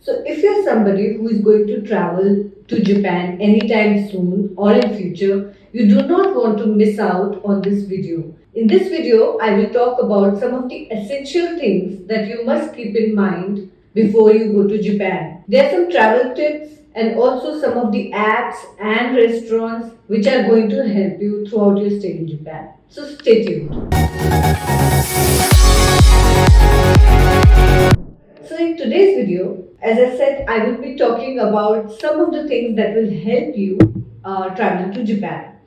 So if you're somebody who is going to travel to Japan anytime soon or in future, you do not want to miss out on this video. In this video, I will talk about some of the essential things that you must keep in mind before you go to Japan. There are some travel tips and also some of the apps and restaurants which are going to help you throughout your stay in Japan. So stay tuned. So in today's video, as I said, I will be talking about some of the things that will help you travel to Japan.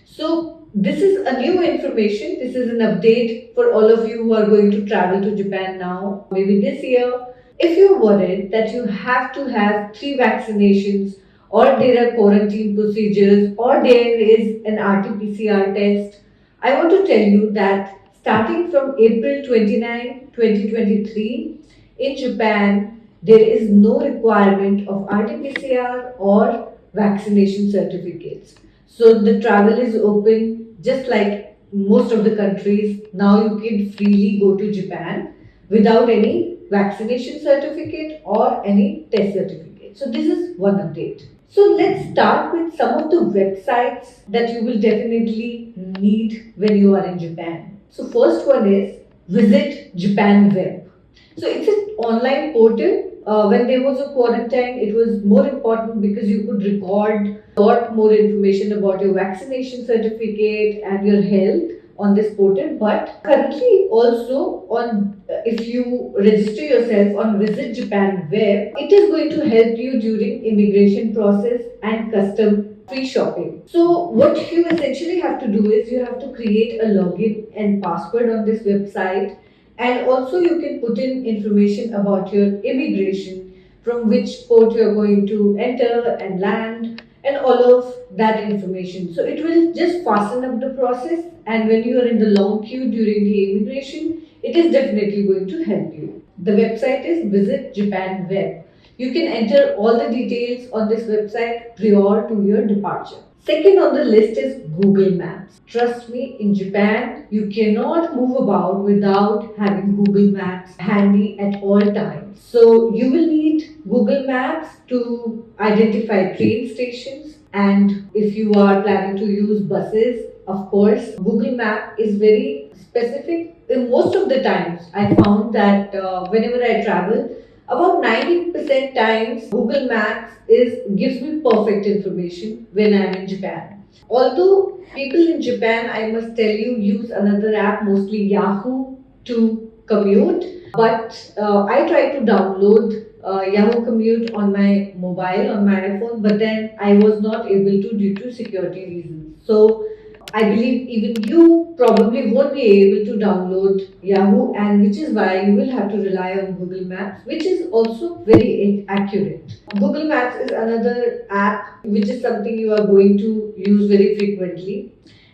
So this is a new information. This is an update for all of you who are going to travel to Japan now, maybe this year. If you're worried that you have to have 3 vaccinations or there are quarantine procedures or there is an RT-PCR test, I want to tell you that starting from April 29, 2023, in Japan, there is no requirement of RT-PCR or vaccination certificates. So the travel is open just like most of the countries. Now you can freely go to Japan without any vaccination certificate or any test certificate. So this is one update. So let's start with some of the websites that you will definitely need when you are in Japan. So first one is Visit Japan Web. So it's an online portal. When there was a quarantine, it was more important because you could record a lot more information about your vaccination certificate and your health on this portal. But currently, also on if you register yourself on Visit Japan Web, it is going to help you during immigration process and custom free shopping. So what you essentially have to do is you have to create a login and password on this website, and also you can put in information about your immigration, from which port you're going to enter and land, and all of that information. So it will just fasten up the process, and when you are in the long queue during the immigration, it is definitely going to help you. The website is Visit Japan Web. You can enter all the details on this website prior to your departure. Second on the list is Google Maps. Trust me, in Japan, you cannot move about without having Google Maps handy at all times. So you will need Google Maps to identify train stations, and if you are planning to use buses, of course, Google Map is very specific. In most of the times, I found that whenever I travel, about 90% times Google Maps is gives me perfect information when I'm in Japan. Although people in Japan, I must tell you, use another app, mostly Yahoo, to commute. But I tried to download Yahoo Commute on my mobile, on my iPhone, but then I was not able to due to security reasons. So I believe even you probably won't be able to download Yahoo, and which is why you will have to rely on Google Maps, which is also very accurate. Google Maps is another app which is something you are going to use very frequently.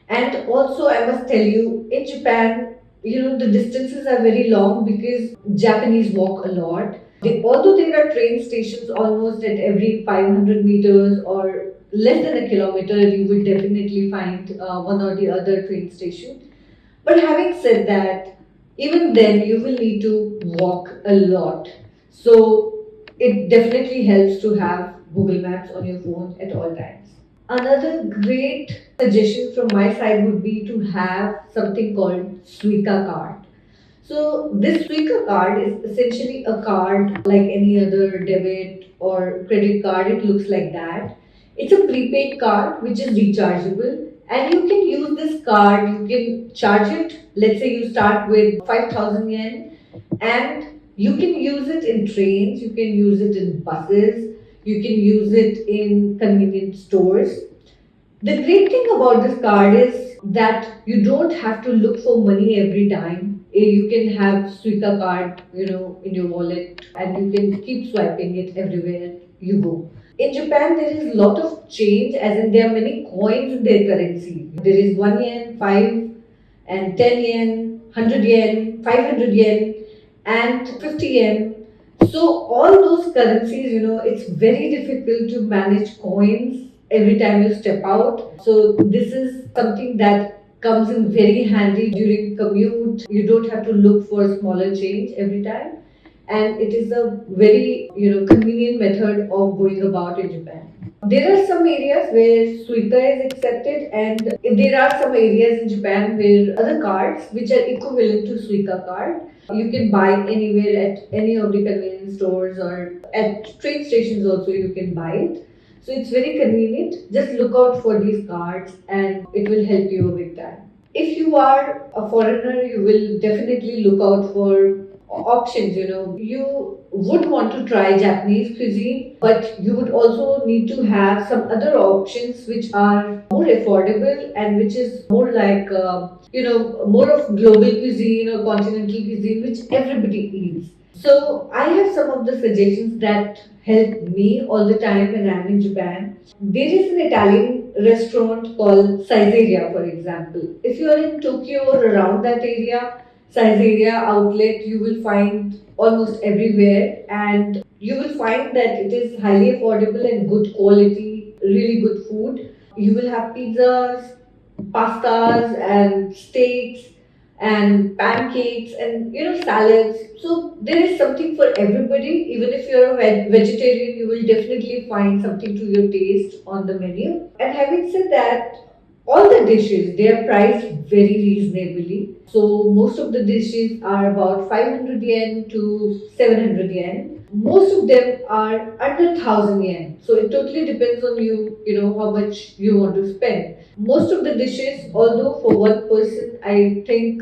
And also, I must tell you, in Japan, the distances are very long because Japanese walk a lot. Although there are train stations almost at every 500 meters or less than a kilometer, you will definitely find one or the other train station. But having said that, even then you will need to walk a lot. So it definitely helps to have Google Maps on your phone at all times. Another great suggestion from my side would be to have something called Suica card. So this Suica card is essentially a card like any other debit or credit card. It looks like that. It's a prepaid card which is rechargeable, and you can use this card. You can charge it. Let's say you start with 5,000 yen, and you can use it in trains. You can use it in buses. You can use it in convenience stores. The great thing about this card is that you don't have to look for money every time. You can have Suica card, in your wallet, and you can keep swiping it everywhere you go. In Japan, there is a lot of change, as in there are many coins in their currency. There is 1 yen, 5 and 10 yen, 100 yen, 500 yen, and 50 yen. So all those currencies, it's very difficult to manage coins every time you step out. So this is something that comes in very handy during commute. You don't have to look for smaller change every time. and it is a very convenient method of going about in Japan. There are some areas where Suica is accepted, and there are some areas in Japan where other cards which are equivalent to Suica card you can buy anywhere at any of the convenience stores or at train stations also you can buy it. So it's very convenient. Just look out for these cards and it will help you a big time. If you are a foreigner, you will definitely look out for options. You would want to try Japanese cuisine, but you would also need to have some other options which are more affordable and which is more like more of global cuisine or continental cuisine which everybody eats. So I have some of the suggestions that help me all the time when I'm in Japan. There is an Italian restaurant called Caesarea, for example. If you are in Tokyo or around that area, Caesarea outlet you will find almost everywhere, and you will find that it is highly affordable and good quality, really good food. You will have pizzas, pastas and steaks and pancakes and salads. So there is something for everybody. Even if you're a vegetarian, you will definitely find something to your taste on the menu. And having said that, all the dishes they are priced very reasonably. So most of the dishes are about 500 yen to 700 yen. Most of them are under 1000 yen. So it totally depends on you, how much you want to spend. Most of the dishes, although for one person, I think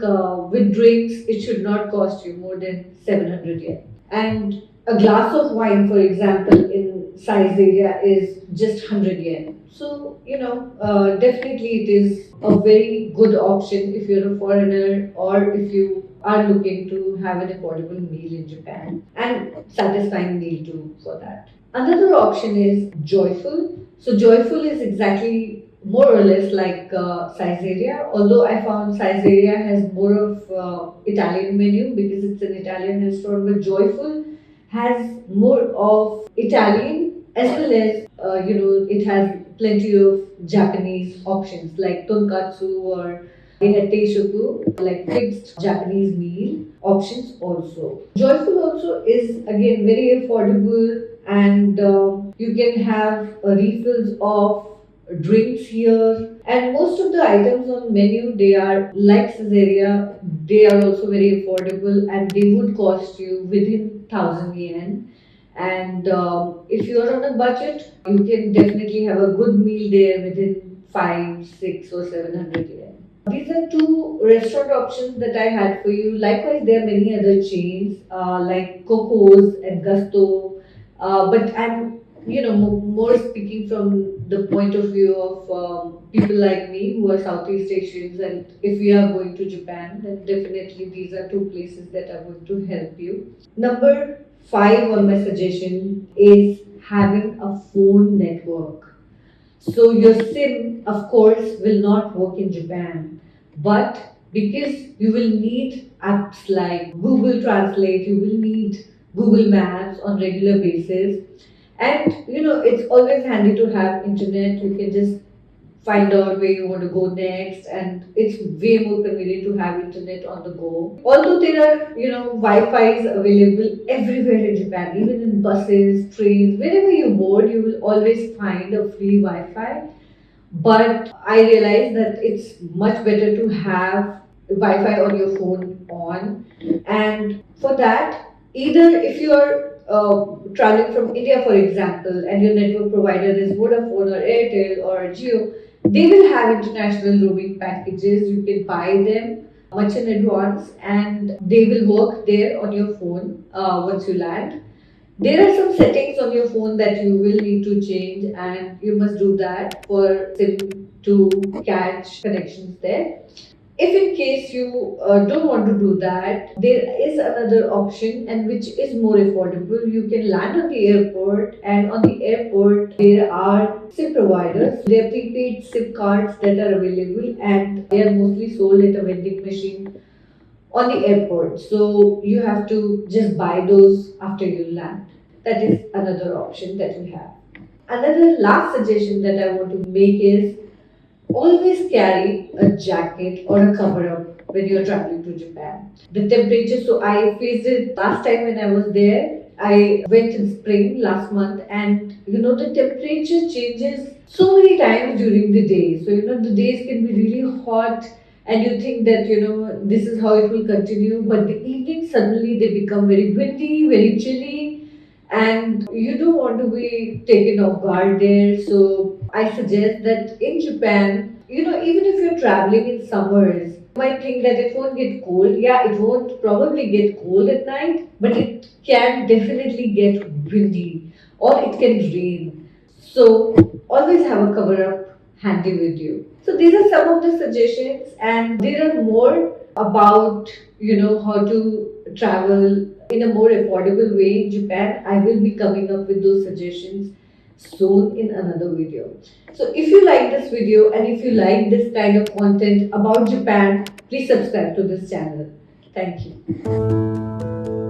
with drinks, it should not cost you more than 700 yen. And a glass of wine, for example, in size area is just 100 yen. So, definitely it is a very good option if you're a foreigner or if you are looking to have an affordable meal in Japan and satisfying meal too for that. Another option is Joyful. So Joyful is exactly more or less like Caesarea, although I found Caesarea has more of Italian menu because it's an Italian restaurant, but Joyful has more of Italian as well as it has plenty of Japanese options like tonkatsu or they had teishoku, like fixed Japanese meal options also. Joyful also is again very affordable, and you can have refills of drinks here. And most of the items on menu they are like Caesarea. They are also very affordable, and they would cost you within 1000 yen. And if you are on a budget, you can definitely have a good meal there within 5, 6, or 700 yen. These are two restaurant options that I had for you. Likewise, there are many other chains like Coco's and Gusto, but I'm more speaking from the point of view of people like me who are Southeast Asians, and if we are going to Japan, then definitely these are two places that are going to help you. Number five on my suggestion is having a phone network. So your SIM, of course, will not work in Japan, but because you will need apps like Google Translate, you will need Google Maps on regular basis, and it's always handy to have internet. You can just find out where you want to go next, and it's way more convenient to have internet on the go. Although there are wi-fi's available everywhere in Japan, even in buses, trains, wherever you board you will always find a free wi-fi. But I realized that it's much better to have Wi-Fi on your phone on, and for that, either if you are traveling from India, for example, and your network provider is Vodafone or Airtel or Jio, they will have international roaming packages. You can buy them much in advance, and they will work there on your phone once you land. There are some settings on your phone that you will need to change, and you must do that for SIM to catch connections there. If in case you don't want to do that, there is another option, and which is more affordable. You can land on the airport, and on the airport there are SIM providers. There are prepaid SIM cards that are available, and they are mostly sold at a vending machine on the airport. So you have to just buy those after you land. That is another option that we have. Another last suggestion that I want to make is always carry a jacket or a cover up when you're traveling to Japan. The temperature, so I faced it last time when I was there. I went in spring last month, and the temperature changes so many times during the day. So the days can be really hot, and you think that this is how it will continue, but the evening suddenly they become very windy, very chilly, and you don't want to be taken off guard there. So I suggest that in Japan, even if you're traveling in summers, you might think that it won't get cold. Yeah, it won't probably get cold at night, but it can definitely get windy, or it can rain. So always have a cover up handy with you. So these are some of the suggestions, and there are more about how to travel in a more affordable way in Japan. I will be coming up with those suggestions soon in another video. So if you like this video and if you like this kind of content about Japan, please subscribe to this channel. Thank you.